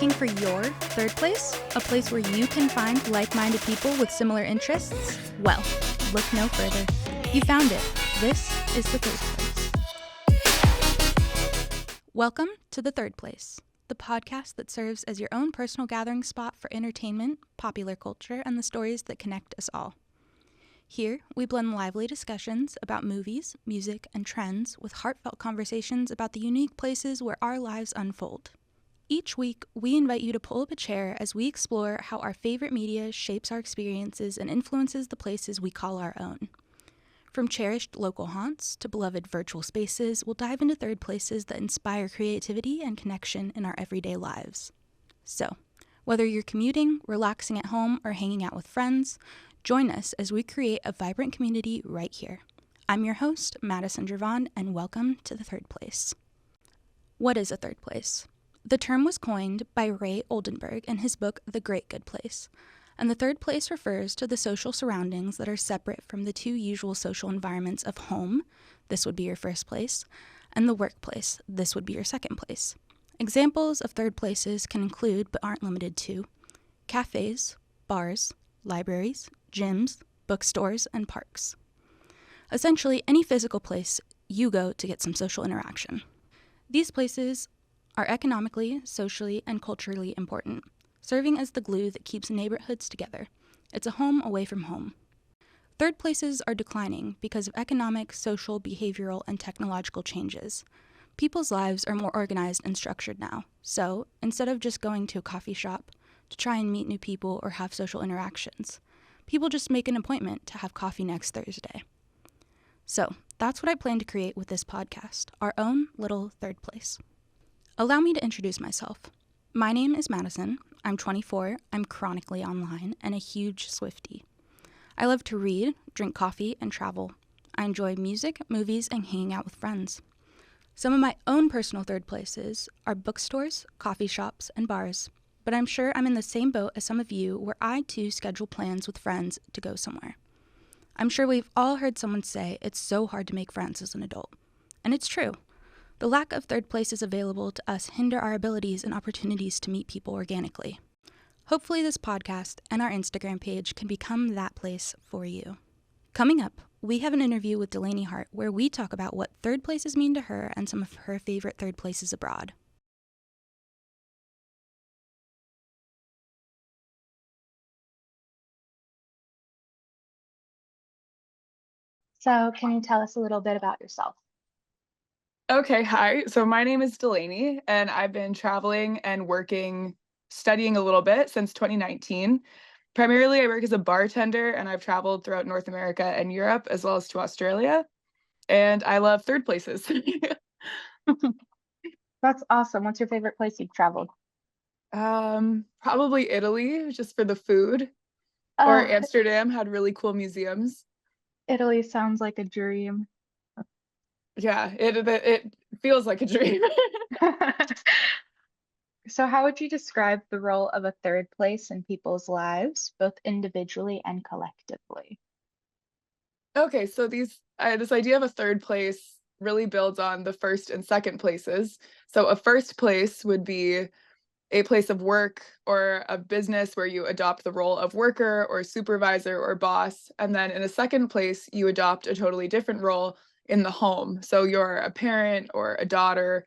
Looking for your third place? A place where you can find like-minded people with similar interests? Well, look no further. You found it. This is the Thrid Place. Welcome to the Thrid Place, the podcast that serves as your own personal gathering spot for entertainment, popular culture, and the stories that connect us all. Here, we blend lively discussions about movies, music, and trends with heartfelt conversations about the unique places where our lives unfold. Each week, we invite you to pull up a chair as we explore how our favorite media shapes our experiences and influences the places we call our own. From cherished local haunts to beloved virtual spaces, we'll dive into third places that inspire creativity and connection in our everyday lives. So, whether you're commuting, relaxing at home, or hanging out with friends, join us as we create a vibrant community right here. I'm your host, Madison Drivon, and welcome to the Thrid Place. What is a third place? The term was coined by Ray Oldenburg in his book, The Great Good Place, and the third place refers to the social surroundings that are separate from the two usual social environments of home, this would be your first place, and the workplace, this would be your second place. Examples of third places can include, but aren't limited to, cafes, bars, libraries, gyms, bookstores, and parks. Essentially, any physical place you go to get some social interaction. These places are economically, socially, and culturally important, serving as the glue that keeps neighborhoods together. It's a home away from home. Third places are declining because of economic, social, behavioral, and technological changes. People's lives are more organized and structured now, so instead of just going to a coffee shop to try and meet new people or have social interactions, people just make an appointment to have coffee next Thursday. So that's what I plan to create with this podcast, our own little third place. Allow me to introduce myself. My name is Madison. I'm 24, I'm chronically online, and a huge Swiftie. I love to read, drink coffee, and travel. I enjoy music, movies, and hanging out with friends. Some of my own personal third places are bookstores, coffee shops, and bars, but I'm sure I'm in the same boat as some of you where I too schedule plans with friends to go somewhere. I'm sure we've all heard someone say it's so hard to make friends as an adult, and it's true. The lack of third places available to us hinder our abilities and opportunities to meet people organically. Hopefully this podcast and our Instagram page can become that place for you. Coming up, we have an interview with Delaney Hart where we talk about what third places mean to her and some of her favorite third places abroad. So can you tell us a little bit about yourself? Okay, hi. So my name is Delaney, and I've been traveling and working, studying a little bit since 2019. Primarily, I work as a bartender, and I've traveled throughout North America and Europe, as well as to Australia. And I love third places. That's awesome. What's your favorite place you've traveled? Probably Italy, just for the food, or Oh, Amsterdam had really cool museums. Italy sounds like a dream. Yeah, it feels like a dream. So how would you describe the role of a third place in people's lives, both individually and collectively? Okay, so this idea of a third place really builds on the first and second places. So a first place would be a place of work or a business where you adopt the role of worker or supervisor or boss. And then in a second place, you adopt a totally different role in the home. So you're a parent or a daughter,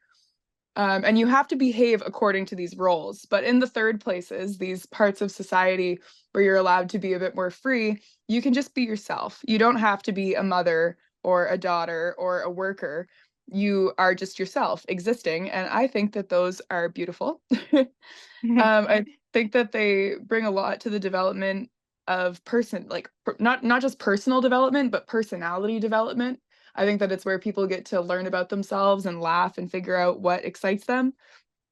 and you have to behave according to these roles. But in the third places, these parts of society where you're allowed to be a bit more free, you can just be yourself. You don't have to be a mother or a daughter or a worker. You are just yourself existing. And I think that those are beautiful. I think that they bring a lot to the development of not just personal development, but personality development. I think that it's where people get to learn about themselves and laugh and figure out what excites them.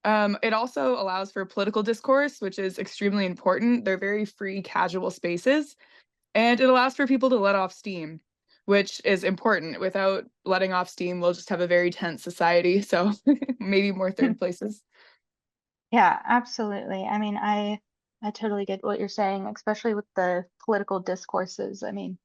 It also allows for political discourse, which is extremely important. They're very free, casual spaces, and it allows for people to let off steam, which is important. Without letting off steam, we'll just have a very tense society. So maybe more third places. Yeah, absolutely. I mean, I totally get what you're saying, especially with the political discourses. I mean,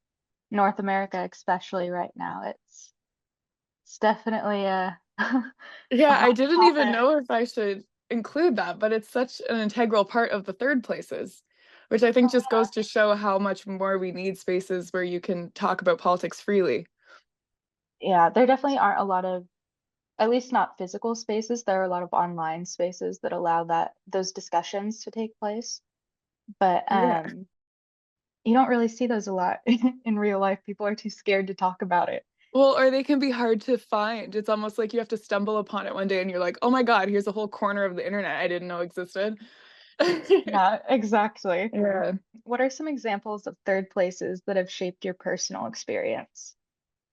North America, especially right now, it's definitely a a Yeah, I hot didn't even topic. know if I should include that, but it's such an integral part of the third places, which I think just goes to show how much more we need spaces where you can talk about politics freely. Yeah, there definitely aren't a lot of, at least not physical spaces. There are a lot of online spaces that allow those discussions to take place. But Yeah. you don't really see those a lot in real life. People are too scared to talk about it. Well, or they can be hard to find. It's almost like you have to stumble upon it one day and you're like, oh my God, here's a whole corner of the internet I didn't know existed. Yeah, exactly. Yeah. What are some examples of third places that have shaped your personal experience?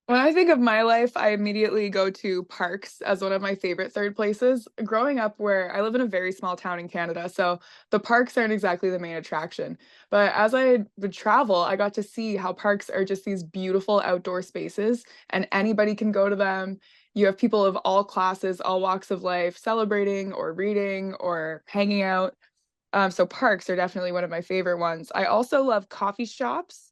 When I think of my life, I immediately go to parks as one of my favorite third places. Growing up, where I live in a very small town in Canada, so the parks aren't exactly the main attraction. But as I would travel, I got to see how parks are just these beautiful outdoor spaces, and anybody can go to them. You have people of all classes, all walks of life, celebrating or reading or hanging out. So parks are definitely one of my favorite ones. I also love coffee shops.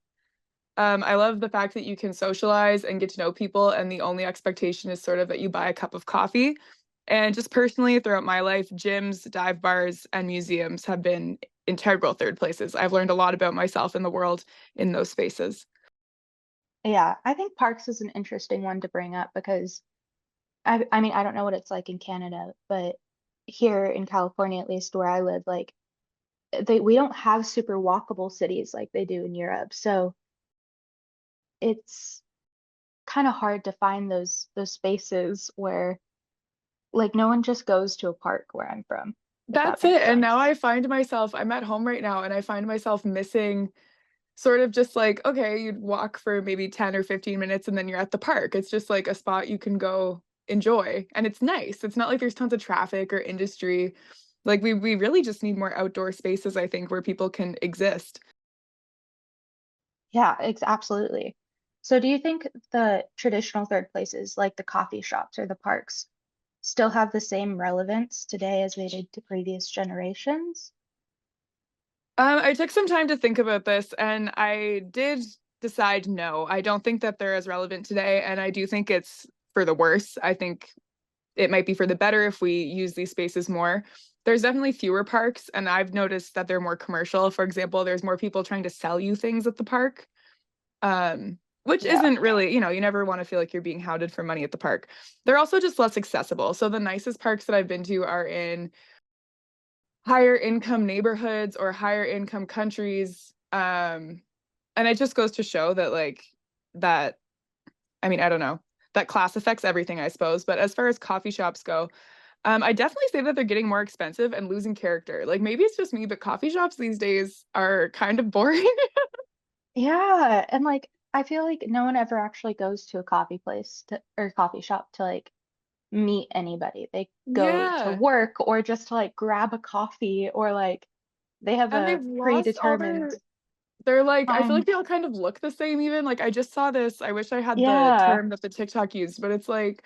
I love the fact that you can socialize and get to know people, and the only expectation is sort of that you buy a cup of coffee. And just personally, throughout my life, gyms, dive bars, and museums have been integral third places. I've learned a lot about myself and the world in those spaces. Yeah, I think parks is an interesting one to bring up because I mean, I don't know what it's like in Canada, but here in California, at least where I live, like we don't have super walkable cities like they do in Europe. So it's kind of hard to find those spaces where like no one just goes to a park where I'm from, if that That's it. makes And now sense. I find myself, I'm at home right now, and I find myself missing sort of just like, okay, you'd walk for maybe 10 or 15 minutes and then you're at the park. It's just like a spot you can go enjoy. And it's nice. It's not like there's tons of traffic or industry. Like we really just need more outdoor spaces, I think, where people can exist. Yeah, absolutely. So do you think the traditional third places like the coffee shops or the parks still have the same relevance today as they did to previous generations? I took some time to think about this and I did decide no. I don't think that they're as relevant today. And I do think it's for the worse. I think it might be for the better if we use these spaces more. There's definitely fewer parks, and I've noticed that they're more commercial. For example, there's more people trying to sell you things at the park, which Yeah. isn't really, you never want to feel like you're being hounded for money at the park. They're also just less accessible. So the nicest parks that I've been to are in higher income neighborhoods or higher income countries. And it just goes to show that, like, that, I mean, I don't know, that class affects everything, I suppose. But as far as coffee shops go, I definitely say that they're getting more expensive and losing character. Like maybe it's just me, but coffee shops these days are kind of boring. Yeah, and like I feel like no one ever actually goes to a coffee place to, or coffee shop to like meet anybody. They go to Yeah. work or just to like grab a coffee or like they have And they've a lost all predetermined they're like, I feel like time. they all kind of look the same even. Like I just saw this, I wish I had the Yeah, term that the TikTok used, but it's like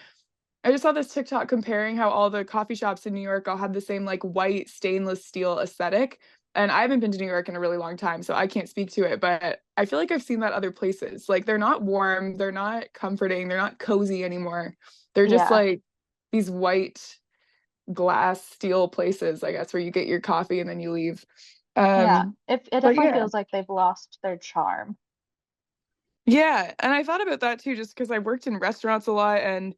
I just saw this TikTok comparing how all the coffee shops in New York all have the same like white stainless steel aesthetic. And I haven't been to New York in a really long time, so I can't speak to it, but I feel like I've seen that other places. Like they're not warm, they're not comforting, they're not cozy anymore. They're just yeah, like these white glass steel places, I guess, where you get your coffee and then you leave. yeah. It But definitely yeah. feels like they've lost their charm. Yeah, and I thought about that too, just because I worked in restaurants a lot, and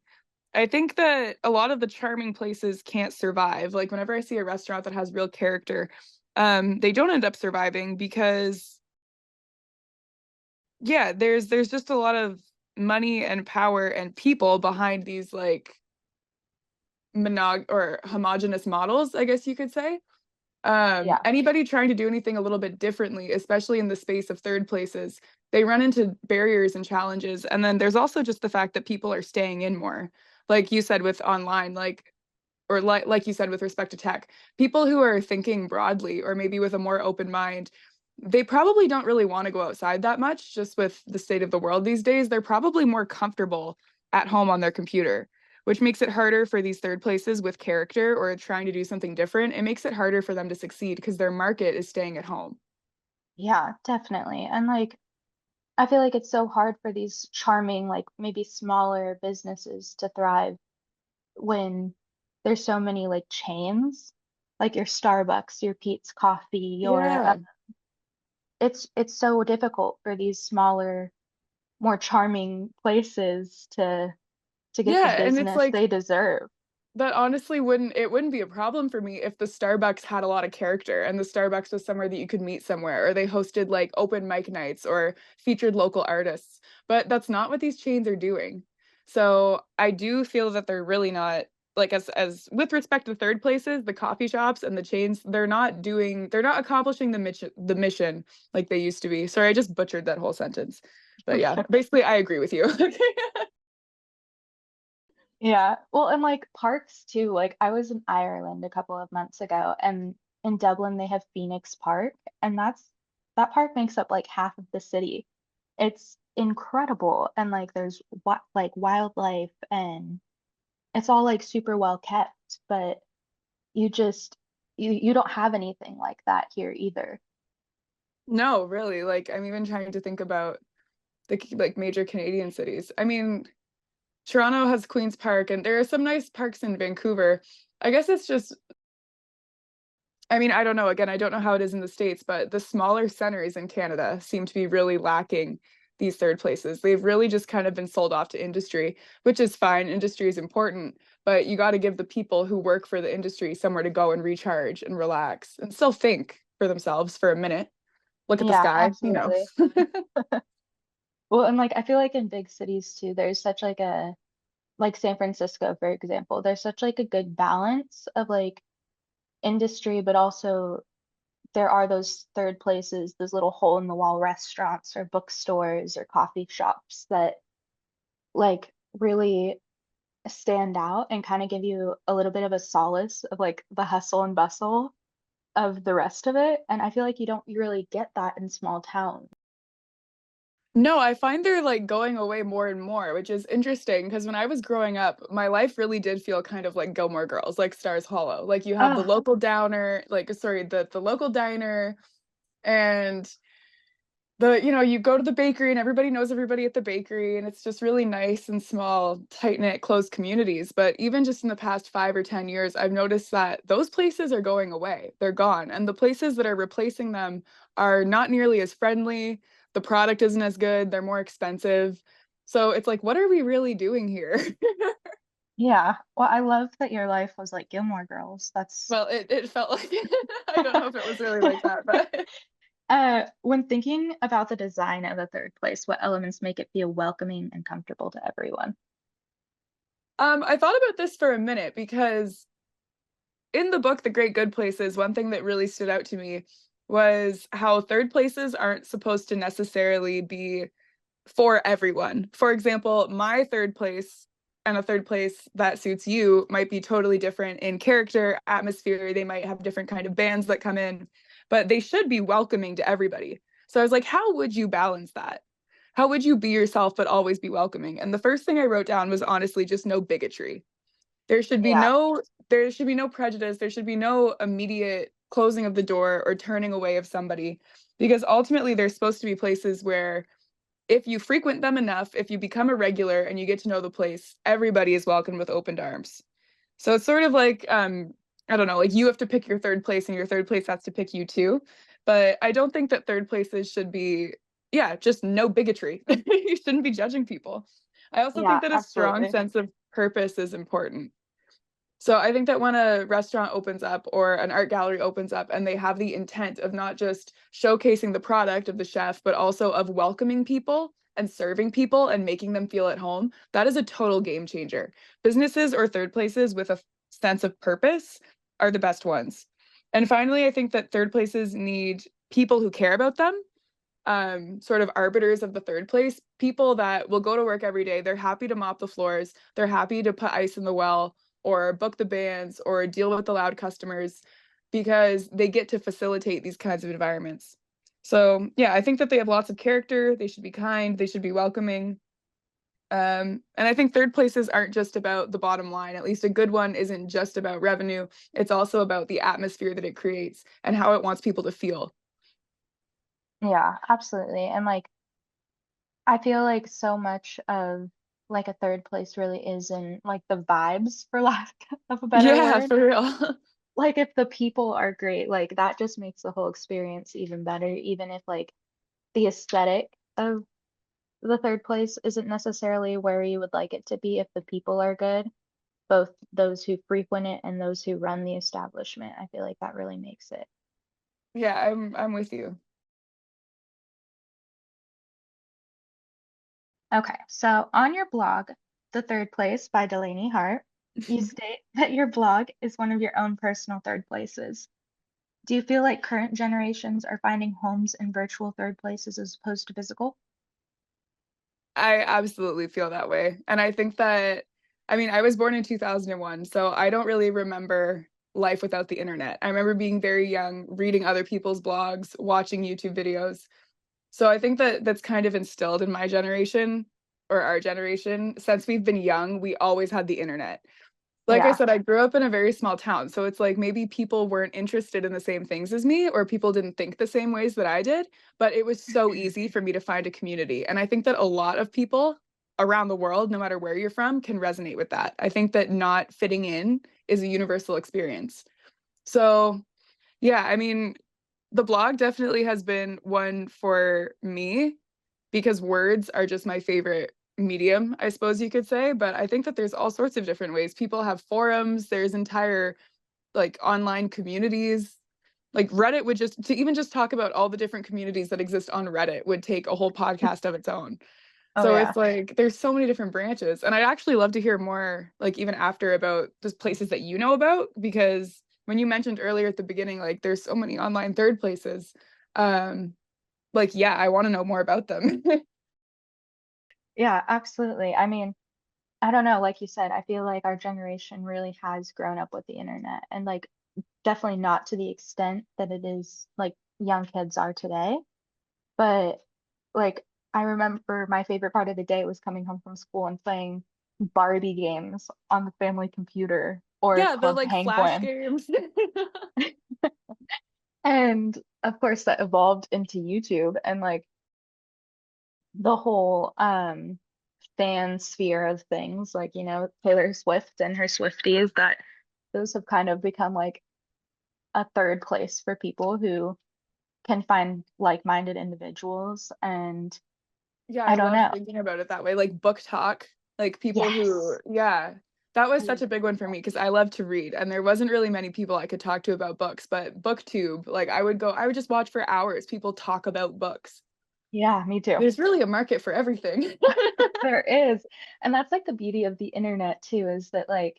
I think that a lot of the charming places can't survive. Like whenever I see a restaurant that has real character, they don't end up surviving because yeah, there's just a lot of money and power and people behind these like homogenous models, I guess you could say. Yeah, Anybody trying to do anything a little bit differently, especially in the space of third places, they run into barriers and challenges. And then there's also just the fact that people are staying in more. Like you said with online, like you said with respect to tech, people who are thinking broadly or maybe with a more open mind, they probably don't really want to go outside that much just with the state of the world these days. They're probably more comfortable at home on their computer, which makes it harder for these third places with character or trying to do something different. It makes it harder for them to succeed because their market is staying at home. yeah, definitely. And like I feel like it's so hard for these charming, like maybe smaller businesses to thrive when there's so many like chains. like your Starbucks, your Peet's Coffee, your Yeah. it's so difficult for these smaller, more charming places to get the Yeah, and it's business like they deserve. that honestly wouldn't be a problem for me if the Starbucks had a lot of character and the Starbucks was somewhere that you could meet somewhere, or they hosted like open mic nights or featured local artists. But that's not what these chains are doing. So I do feel that they're really not, like, as with respect to third places, the coffee shops and the chains, they're not accomplishing the mission like they used to be. Sorry, I just butchered that whole sentence. But yeah, basically I agree with you. Yeah. Well, and like parks too. Like I was in Ireland a couple of months ago, and in Dublin they have Phoenix Park, and that park makes up like half of the city. It's incredible, and like there's what like wildlife, and it's all like super well kept, but you just you don't have anything like that here either. No, really. Like I'm even trying to think about like major Canadian cities. I mean, Toronto has Queen's Park, and there are some nice parks in Vancouver. I guess it's just, I mean, I don't know. Again, I don't know how it is in the States, but the smaller centers in Canada seem to be really lacking these third places. They've really just kind of been sold off to industry, which is fine. Industry is important, but you got to give the people who work for the industry somewhere to go and recharge and relax and still think for themselves for a minute. Look at the Yeah, sky, you know. absolutely. Well, and like I feel like in big cities too, there's such like a like San Francisco, for example, there's such like a good balance of like industry, but also there are those third places, those little hole in the wall restaurants or bookstores or coffee shops that like really stand out and kind of give you a little bit of a solace of like the hustle and bustle of the rest of it. And I feel like you really get that in small towns. No, I find they're like going away more and more, which is interesting because when I was growing up, my life really did feel kind of like Gilmore Girls, like Stars Hollow. Like you have the Oh, local downer, like sorry, the local diner, and the you go to the bakery and everybody knows everybody at the bakery, and it's just really nice and small, tight-knit, close communities. But even just in the past 5 or 10 years, I've noticed that those places are going away. They're gone. And the places that are replacing them are not nearly as friendly. The product isn't as good, they're more expensive. So it's like, what are we really doing here? yeah. Well, I love that your life was like Gilmore Girls. That's Well, it felt like I don't know if it was really like that, but when thinking about the design of the third place, what elements make it feel welcoming and comfortable to everyone? I thought about this for a minute because in the book, The Great Good Places, one thing that really stood out to me was how third places aren't supposed to necessarily be for everyone. For example, my third place and a third place that suits you might be totally different in character, atmosphere. They might have different kind of bands that come in, but they should be welcoming to everybody. So I was like, how would you balance that? How would you be yourself but always be welcoming? And the first thing I wrote down was honestly just no bigotry. There should be Yeah, no there should be no prejudice. There should be no immediate closing of the door or turning away of somebody because ultimately they're supposed to be places where if you frequent them enough, if you become a regular and you get to know the place, everybody is welcomed with open arms. So it's sort of like I don't know, like you have to pick your third place and your third place has to pick you too. But I don't think that third places should be, yeah, just no bigotry. You shouldn't be judging people. I also yeah, think that a strong absolutely. sense of purpose is important. So I think that when a restaurant opens up or an art gallery opens up and they have the intent of not just showcasing the product of the chef, but also of welcoming people and serving people and making them feel at home, that is a total game changer. Businesses or third places with a sense of purpose are the best ones. And finally, I think that third places need people who care about them, sort of arbiters of the third place, people that will go to work every day. They're happy to mop the floors. They're happy to put ice in the well or book the bands or deal with the loud customers because they get to facilitate these kinds of environments. So yeah, I think that they have lots of character. They should be kind. They should be welcoming. And I think third places aren't just about the bottom line. At least a good one isn't just about revenue. It's also about the atmosphere that it creates and how it wants people to feel. Yeah, absolutely. And like I feel like so much of like a third place really is in like the vibes, for lack of a better Yeah, word. for real. like if the people are great, like that just makes the whole experience even better, even if like the aesthetic of the third place isn't necessarily where you would like it to be if the people are good, both those who frequent it and those who run the establishment. I feel like that really makes it. Yeah, I'm with you. Okay, so on your blog, The Third Place by Delaney Hart, you state that your blog is one of your own personal third places. Do you feel like current generations are finding homes in virtual third places as opposed to physical? I absolutely feel that way. And I think that, I mean, I was born in 2001, so I don't really remember life without the internet. I remember being very young, reading other people's blogs, watching YouTube videos. So I think that that's kind of instilled in my generation or our generation. Since we've been young, we always had the internet. Like I Yeah. said, I grew up in a very small town. So it's like maybe people weren't interested in the same things as me, or people didn't think the same ways that I did. But it was so easy for me to find a community. And I think that a lot of people around the world, no matter where you're from, can resonate with that. I think that not fitting in is a universal experience. So, yeah, I mean, the blog definitely has been one for me because words are just my favorite medium, I suppose you could say. But I think that there's all sorts of different ways. People have forums, there's entire like online communities. Like Reddit would just to even just talk about all the different communities that exist on Reddit would take a whole podcast of its own. Oh So yeah. it's like there's so many different branches. And I'd actually love to hear more, like even after about just places that you know about, because when you mentioned earlier at the beginning, like there's so many online third places. Um, like, yeah, I want to know more about them. Yeah, absolutely. I mean, I don't know, like you said, I feel like our generation really has grown up with the internet and like definitely not to the extent that it is like young kids are today. But like I remember my favorite part of the day was coming home from school and playing Barbie games on the family computer or Yeah, the Club like flash Penguin. games. And of course that evolved into YouTube and like the whole fan sphere of things, like, you know, Taylor Swift and her Swifties, that those have kind of become like a third place for people who can find like-minded individuals. And Yeah, I I don't love know. thinking about it that way. Like book talk, like people who, Yes. yeah, that was such Yeah. a big one for me because I love to read and there wasn't really many people I could talk to about books, but BookTube, like I would just watch for hours people talk about books. Yeah, me too. There's really a market for everything. There is. And that's like the beauty of the internet too, is that like,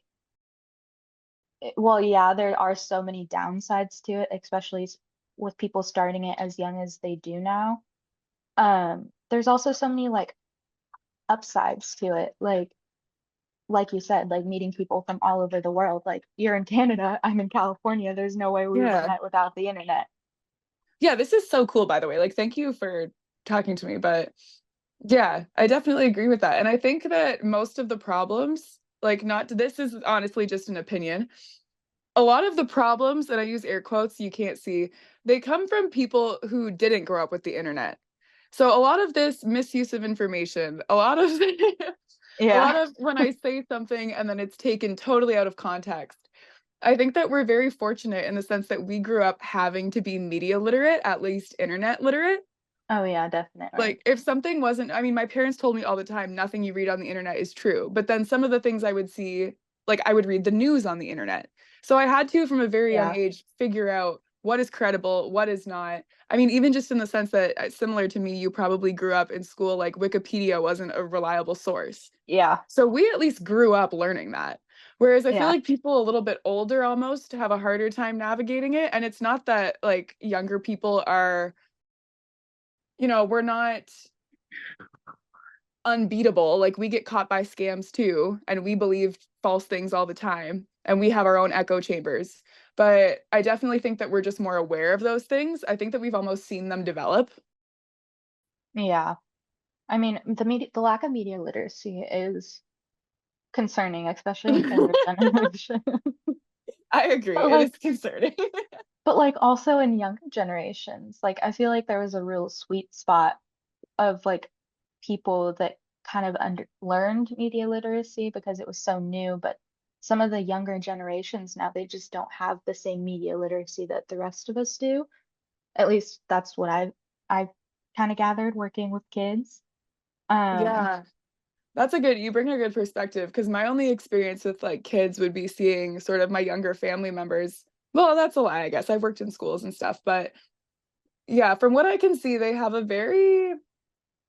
well, yeah, there are so many downsides to it, especially with people starting it as young as they do now. There's also so many like upsides to it. Like you said, like meeting people from all over the world. Like you're in Canada, I'm in California. There's no way we would have Yeah. met without the internet. Yeah, this is so cool, by the way. Like, thank you for talking to me. But yeah, I definitely agree with that. And I think that most of the problems, like, not this is honestly just an opinion. A lot of the problems, and I use air quotes, you can't see, they come from people who didn't grow up with the internet. So a lot of this misuse of information, a lot of a lot Yeah. of when I say something and then it's taken totally out of context. I think that we're very fortunate in the sense that we grew up having to be media literate, at least internet literate. Oh yeah, definitely. Like if something wasn't, I mean, my parents told me all the time, nothing you read on the internet is true. But then some of the things I would see, like I would read the news on the internet. So I had to, from a very young Yeah. age, figure out what is credible, what is not. I mean, even just in the sense that, similar to me, you probably grew up in school, like Wikipedia wasn't a reliable source. Yeah. So we at least grew up learning that. Whereas I feel Yeah. like people a little bit older almost have a harder time navigating it. And it's not that like younger people are, we're not unbeatable. Like we get caught by scams too, and we believe false things all the time, and we have our own echo chambers. But I definitely think that we're just more aware of those things. I think that we've almost seen them develop. Yeah. I mean, the lack of media literacy is concerning, especially with younger generation. I agree. But It is like, concerning. but like also in younger generations, like I feel like there was a real sweet spot of like people that kind of under learned media literacy because it was so new, but some of the younger generations now, they just don't have the same media literacy that the rest of us do. At least that's what I've kind of gathered working with kids. Um, Yeah. You bring a good perspective because my only experience with like kids would be seeing sort of my younger family members. Well, that's a lie, I guess. I've worked in schools and stuff, but yeah, from what I can see, they have a very,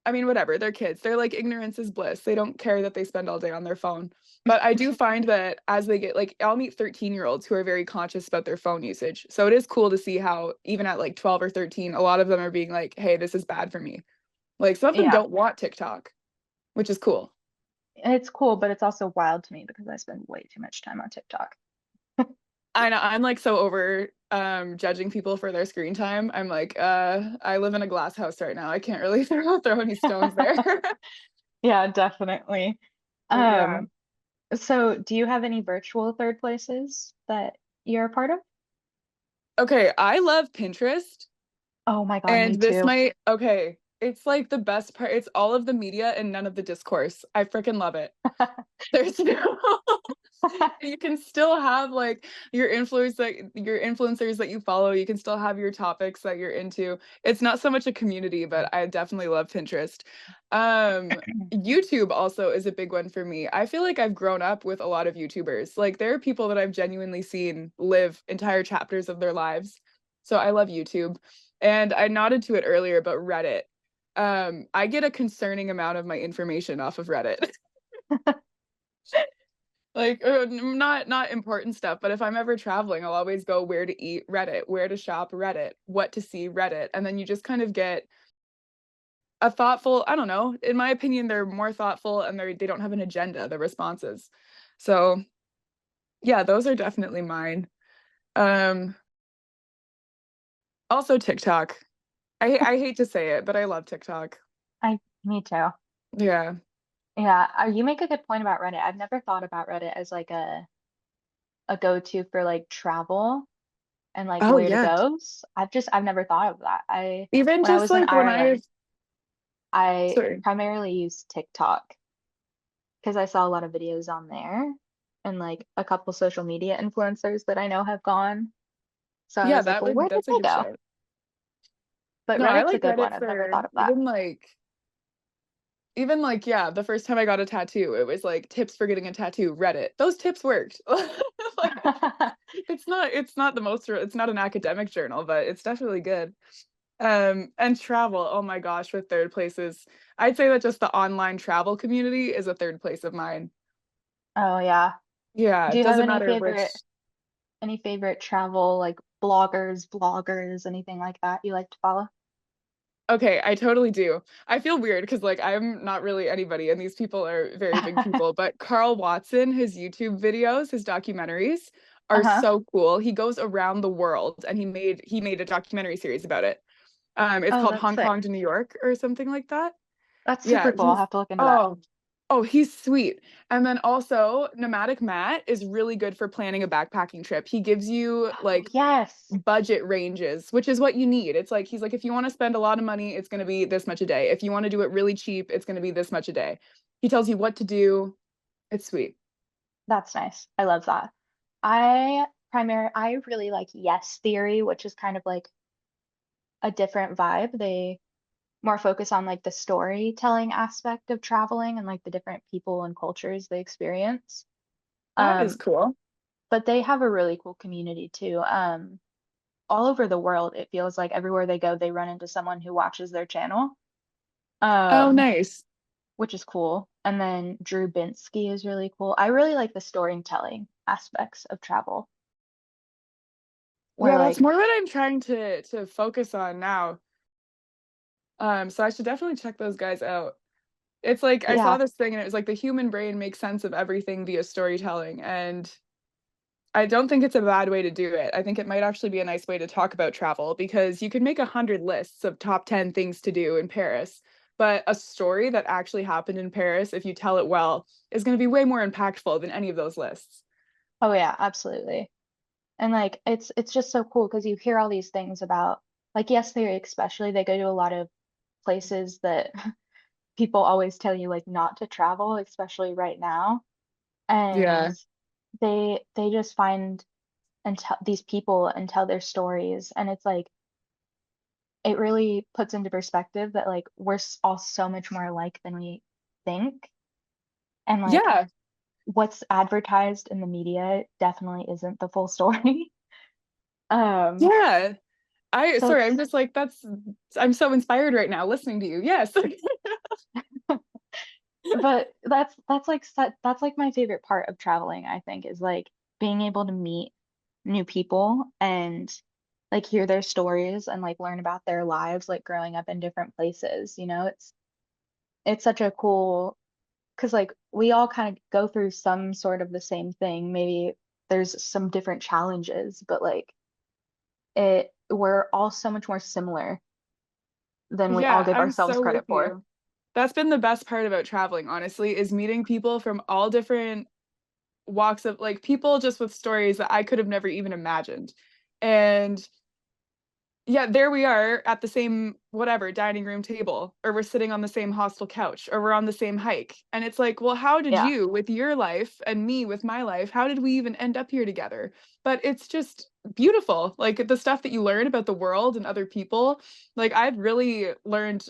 I mean, whatever, they're kids. They're like ignorance is bliss. They don't care that they spend all day on their phone. But I do find that as they get like, I'll meet 13-year-olds who are very conscious about their phone usage. So it is cool to see how even at like 12 or 13, a lot of them are being like, hey, this is bad for me. Like some of them yeah, don't want TikTok, which is cool. it's cool, but it's also wild to me because I spend way too much time on TikTok. I know I'm like so over judging people for their screen time. I'm like, I live in a glass house right now. I can't really throw any stones there. Yeah, definitely. But yeah. Um, so do you have any virtual third places that you're a part of? Okay, I love Pinterest. Oh my God, And me this too. might, okay, it's like the best part. It's all of the media and none of the discourse. I freaking love it. There's no, you can still have like your influencers that you follow. You can still have your topics that you're into. It's not so much a community, but I definitely love Pinterest. YouTube also is a big one for me. I feel like I've grown up with a lot of YouTubers. Like there are people that I've genuinely seen live entire chapters of their lives. So I love YouTube. And I nodded to it earlier, but Reddit. I get a concerning amount of my information off of Reddit. Like not important stuff, but if I'm ever traveling, I'll always go where to eat, Reddit, where to shop, Reddit, what to see, Reddit, and then you just kind of get a thoughtful, I don't know, in my opinion they're more thoughtful and they don't have an agenda, the responses. So yeah, those are definitely mine. um Also TikTok. I hate to say it, but I love TikTok. Me too. Yeah. Yeah, you make a good point about Reddit. I've never thought about Reddit as like a go-to for like travel and like Oh where to yeah. go. I've never thought of that. Even When I just was in like when I Ireland, I sorry. primarily used TikTok because I saw a lot of videos on there and like a couple social media influencers that I know have gone. So I Yeah, was like, well, where did that's a they good go? show. But No, I Reddit's a like good one. Reddit I've never for thought of that. even like yeah, the first time I got a tattoo, it was like tips for getting a tattoo, Reddit. Those tips worked. Like it's not the most it's not an academic journal, but it's definitely good. And travel, oh my gosh, with third places. I'd say that just the online travel community is a third place of mine. Oh yeah. Yeah, Do it you have doesn't matter which. any favorite travel like bloggers, vloggers, anything like that you like to follow? Okay, I totally do. I feel weird because like I'm not really anybody and these people are very big people, but Carl Watson, his YouTube videos, his documentaries are Uh-huh. so cool. He goes around the world and he made a documentary series about it. It's Oh, called that's Hong sick. Kong to New York or something like that. That's Yeah, super cool. I'll he's have to look into that. oh he's sweet. And then also Nomadic Matt is really good for planning a backpacking trip. He gives you Oh, like yes. budget ranges, which is what you need. It's like he's like, if you want to spend a lot of money, it's going to be this much a day. If you want to do it really cheap, it's going to be this much a day. He tells you what to do. It's sweet. That's nice. I love that. I really like Yes Theory, which is kind of like a different vibe. They more focus on like the storytelling aspect of traveling and like the different people and cultures they experience. That is Um, cool. but they have a really cool community too. All over the world, it feels like everywhere they go, they run into someone who watches their channel. Oh, Um, nice. which is cool. And then Drew Binsky is really cool. I really like the storytelling aspects of travel, where Yeah, that's like, more what I'm trying to focus on now. So I should definitely check those guys out. It's like I saw yeah, this thing and it was like the human brain makes sense of everything via storytelling. And I don't think it's a bad way to do it. I think it might actually be a nice way to talk about travel because you could make 100 lists of top 10 things to do in Paris, but a story that actually happened in Paris, if you tell it well, is going to be way more impactful than any of those lists. oh yeah, absolutely. And like it's just so cool because you hear all these things about like yes, they especially they go to a lot of places that people always tell you like not to travel, especially right now. And Yeah. they just find and tell these people and tell their stories, and it's like it really puts into perspective that like we're all so much more alike than we think, and like Yeah. what's advertised in the media definitely isn't the full story. Um, Yeah. so Sorry, I'm it's just like, I'm so inspired right now listening to you. Yes. but that's like my favorite part of traveling, I think, is like being able to meet new people and like hear their stories and like learn about their lives like growing up in different places, you know? It's such a cool because like we all kind of go through some sort of the same thing. Maybe there's some different challenges, but like it we're all so much more similar than we all Yeah, give I'm ourselves so with credit for. you. That's been the best part about traveling, honestly, is meeting people from all different walks of like people just with stories that I could have never even imagined. And yeah, there we are at the same whatever dining room table, or we're sitting on the same hostel couch, or we're on the same hike. And it's like, well, how did Yeah. you with your life and me with my life, how did we even end up here together? But it's just beautiful. Like the stuff that you learn about the world and other people. Like I've really learned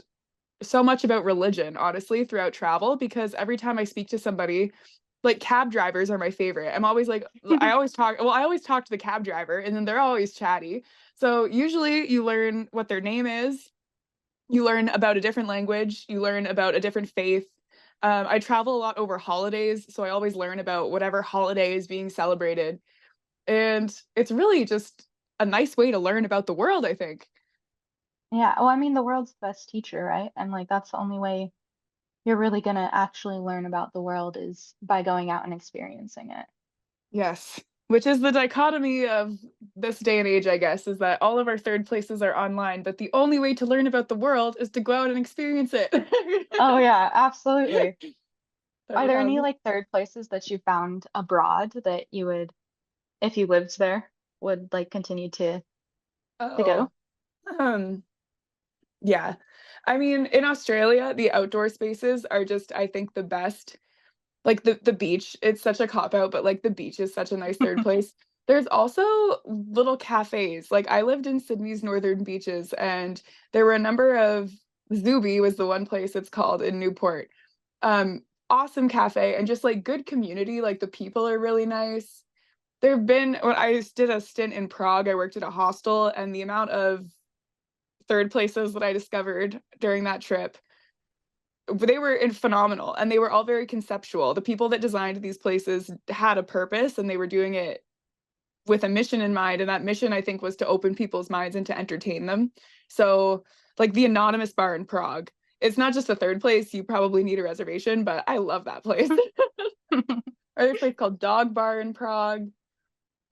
so much about religion, honestly, throughout travel, because every time I speak to somebody, like cab drivers are my favorite. I'm always like, I always talk to the cab driver and then they're always chatty. So usually you learn what their name is, you learn about a different language, you learn about a different faith. I travel a lot over holidays, so I always learn about whatever holiday is being celebrated. And it's really just a nice way to learn about the world, I think. Yeah. Well, I mean, the world's the best teacher, right? And like that's the only way you're really gonna actually learn about the world is by going out and experiencing it. Yes. Which is the dichotomy of this day and age, I guess, is that all of our third places are online, but the only way to learn about the world is to go out and experience it. Oh yeah, absolutely. But Are there yeah. any like third places that you found abroad that you would, if you lived there, would like continue to Oh. go? Um, yeah. I mean, in Australia, the outdoor spaces are just, I think, the best. Like the beach, it's such a cop out, but like the beach is such a nice third place. There's also little cafes. Like I lived in Sydney's northern beaches, and there were a number of Zuby was the one place it's called in Newport. Awesome cafe and just like good community. Like the people are really nice. There have been when I did a stint in Prague, I worked at a hostel, and the amount of third places that I discovered during that trip, they were phenomenal, and they were all very conceptual. The people that designed these places had a purpose and they were doing it with a mission in mind, and that mission I think was to open people's minds and to entertain them. So like the Anonymous Bar in Prague, it's not just a third place, you probably need a reservation, but I love that place. Or a place called Dog Bar in Prague.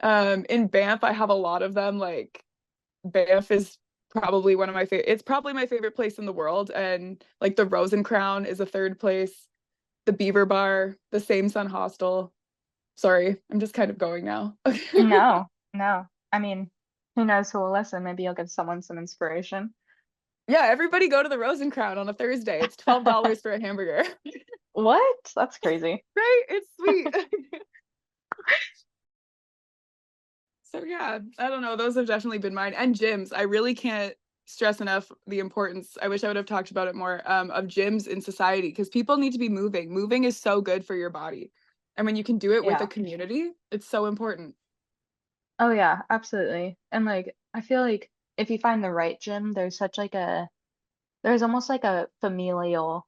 In Banff I have a lot of them. Like Banff is probably one of my favorite. It's probably my favorite place in the world. And like the Rosencrown is a third place. The Beaver Bar, the Same Sun Hostel. Sorry, I'm just kind of going now. No, no. I mean, who knows who will listen? Maybe you'll give someone some inspiration. Yeah, everybody go to the Rosencrown on a Thursday. It's $12 for a hamburger. What? That's crazy. Right? It's sweet. So yeah, I don't know. Those have definitely been mine. And gyms. I really can't stress enough the importance. I wish I would have talked about it more, of gyms in society, because people need to be moving. Moving is so good for your body. And when you can do it with a Yeah. community, it's so important. Oh yeah, absolutely. And like I feel like if you find the right gym, there's such like a there's almost like a familial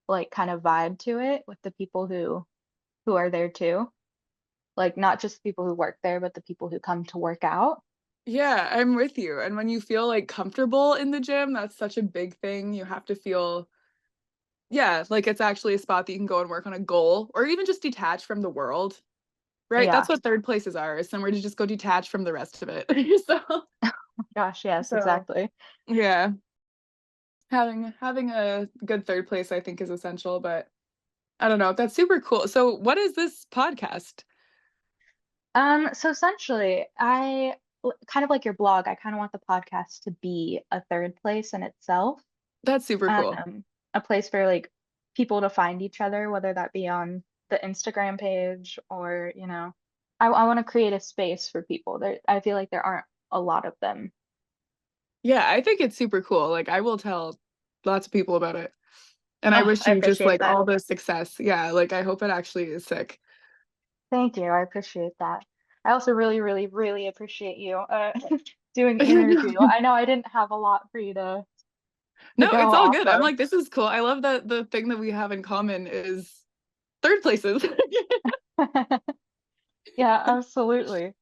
like kind of vibe to it with the people who are there too. Like not just the people who work there, but the people who come to work out. Yeah, I'm with you. And when you feel like comfortable in the gym, that's such a big thing. You have to feel, yeah, like it's actually a spot that you can go and work on a goal or even just detach from the world, right? That's Yeah. what third places are, is somewhere to just go detach from the rest of it. So, Gosh, yes, so exactly. yeah, having a good third place, I think, is essential. But I don't know. That's super cool. So, what is this podcast? So essentially, kind of like your blog, I kind of want the podcast to be a third place in itself. That's super cool. A place for like people to find each other, whether that be on the Instagram page or, you know. I want to create a space for people. I feel like there aren't a lot of them. Yeah, I think it's super cool. Like I will tell lots of people about it. And I Oh, wish I you just appreciate like that. all the success. Yeah, like I hope it actually is sick. Thank you. I appreciate that. I also really, really, really appreciate you doing the interview. I know I didn't have a lot for you to No, go it's all off good. I'm of. like, this is cool. I love that the thing that we have in common is third places. Yeah, absolutely.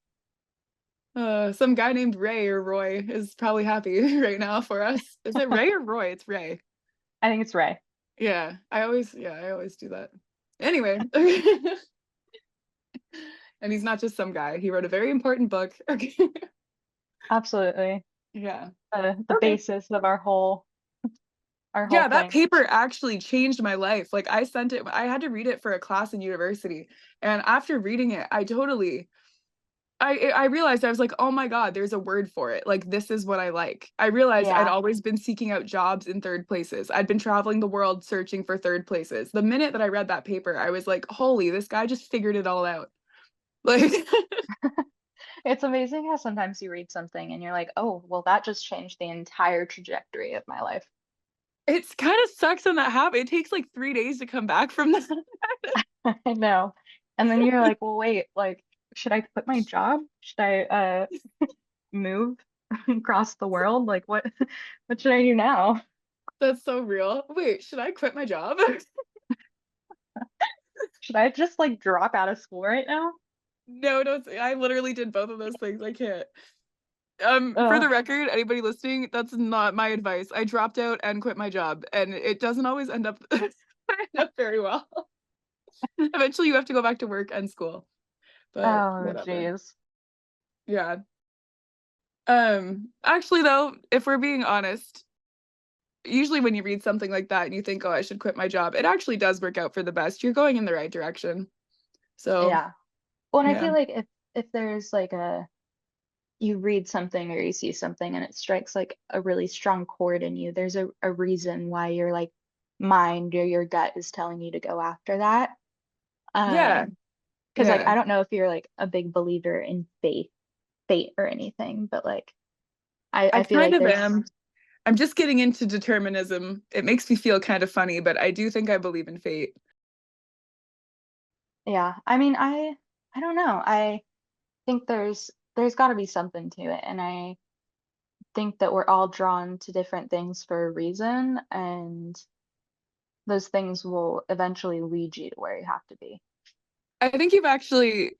Some guy named Ray or Roy is probably happy right now for us. Is it Ray or Roy? It's Ray. I think it's Ray. Yeah, I always do that. Anyway, and he's not just some guy. He wrote a very important book. Okay. Absolutely. Yeah. The Okay. basis of our whole Yeah, that thing. paper actually changed my life. Like I sent it, I had to read it for a class in university. And after reading it, I realized I was like, oh my God, there's a word for it. Like this is what I like. I realized I'd Yeah. always been seeking out jobs in third places. I'd been traveling the world searching for third places. The minute that I read that paper, I was like, holy, this guy just figured it all out. Like It's amazing how sometimes you read something and you're like, oh, well, that just changed the entire trajectory of my life. it's kind of sucks when that happens. It takes like 3 days to come back from that. I know. And then you're like, well, wait, like, should I quit my job? Should I move across the world? Like, what should I do now? That's so real. Wait, should I quit my job? Should I just like drop out of school right now? No, don't say. I literally did both of those things. I can't. For Oh, the record, anybody listening, that's not my advice. I dropped out and quit my job, and it doesn't always end up end up very well. Eventually, you have to go back to work and school, but oh, whatever. geez. Yeah. Actually, though, if we're being honest, usually when you read something like that and you think, "Oh, I should quit my job," it actually does work out for the best. You're going in the right direction. So, Yeah. Well, and I yeah. feel like if there's like you read something or you see something and it strikes like a really strong chord in you, there's a reason why your like mind or your gut is telling you to go after that. Yeah. Because like Yeah. I don't know if you're like a big believer in fate or anything, but like I I feel kind like of there's am. I'm just getting into determinism. It makes me feel kind of funny, but I do think I believe in fate. yeah, I mean I don't know. I think there's got to be something to it, and I think that we're all drawn to different things for a reason, and those things will eventually lead you to where you have to be. I think you've actually,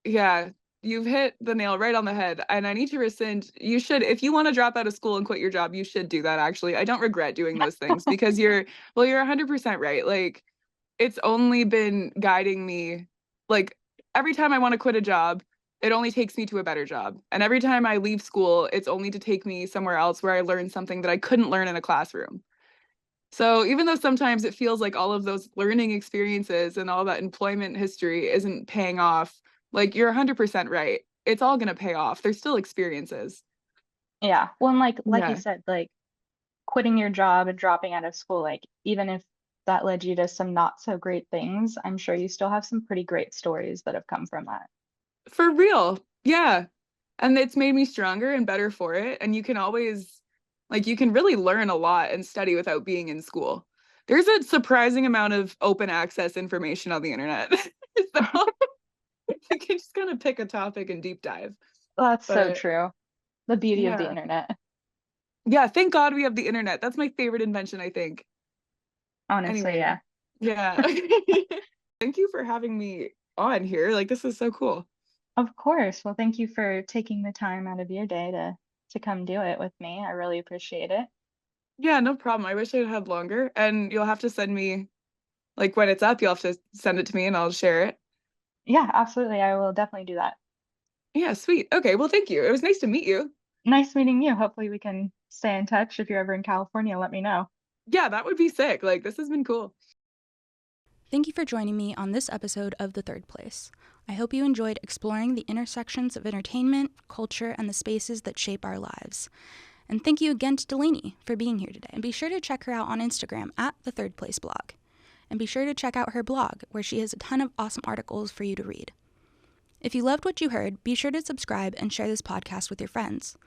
yeah, you've hit the nail right on the head. And I need to rescind. You should, if you want to drop out of school and quit your job, you should do that, actually. I don't regret doing those things because you're 100% right. Like, it's only been guiding me. Like, every time I want to quit a job, it only takes me to a better job. And every time I leave school, it's only to take me somewhere else where I learn something that I couldn't learn in a classroom. So even though sometimes it feels like all of those learning experiences and all that employment history isn't paying off, like you're 100% right. It's all going to pay off. There's still experiences. Yeah. Well, and like you Yeah. said, like quitting your job and dropping out of school, like even if that led you to some not so great things, I'm sure you still have some pretty great stories that have come from that. For real. Yeah. And it's made me stronger and better for it. And you can always, like, you can really learn a lot and study without being in school. There's a surprising amount of open access information on the internet. So you can just kind of pick a topic and deep dive. That's so But true. The beauty of the yeah. internet, Yeah, thank God we have the internet. That's my favorite invention, I think. honestly, Anyway, yeah. yeah. Thank you for having me on here. Like, this is so cool. Of course. Well, thank you for taking the time out of your day to come do it with me. I really appreciate it. Yeah, no problem. I wish I'd had longer. And you'll have to send me, like, when it's up, you'll have to send it to me and I'll share it. Yeah, absolutely. I will definitely do that. Yeah, sweet. Okay, well, thank you. It was nice to meet you. Nice meeting you. Hopefully we can stay in touch. If you're ever in California, let me know. Yeah, that would be sick. Like, this has been cool. Thank you for joining me on this episode of The Thrid Place. I hope you enjoyed exploring the intersections of entertainment, culture, and the spaces that shape our lives. And thank you again to Delaney for being here today. And be sure to check her out on Instagram at The Thrid Place blog. And be sure to check out her blog, where she has a ton of awesome articles for you to read. If you loved what you heard, be sure to subscribe and share this podcast with your friends.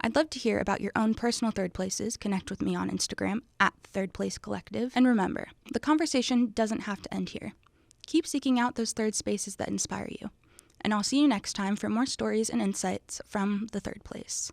I'd love to hear about your own personal third places. Connect with me on Instagram at Thrid Place Collective. And remember, the conversation doesn't have to end here. Keep seeking out those third spaces that inspire you. And I'll see you next time for more stories and insights from the Thrid Place.